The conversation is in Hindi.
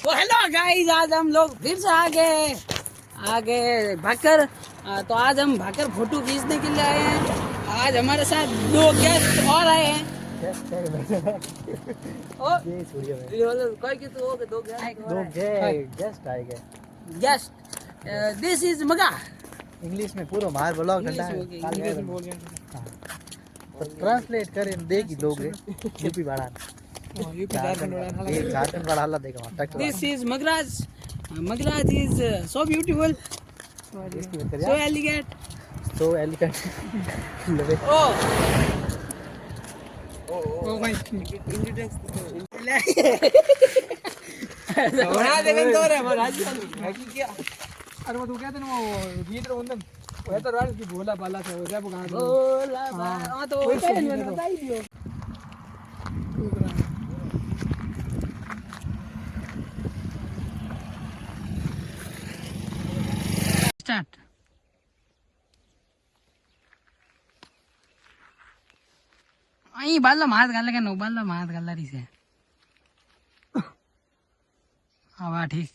तो हेलो गाइस, आज हम लोग फिर से आगे भाकर। तो आज हम भाकर फोटो खींचने के लिए आए हैं। आज हमारे साथ दो गेस्ट और आए हैं। कोई की तो दो गेस्ट आएंगे। गेस्ट दिस इज मगा। इंग्लिश में पूरा मार ब्लॉग ठंडा तो ट्रांसलेट करें देगी लोगे यूपी बाड़ा झारखंड बाड़ा हल्ला देगा। This is Magraj. Magraj is so beautiful, so elegant, तो एलिगेंट ओ भाई बना देवन तो रे महाराज बाकी क्या। अरे वो तू कहते ना वो गीत रो उंदन वो तो राज की भोला बाला से हो जाए वो गाना भोला बाला। हां तो वो मैंने बता ही दियो। स्टार्ट। आई बाला मात गाल के नो बाला मात गाल रही से। हाँ ठीक।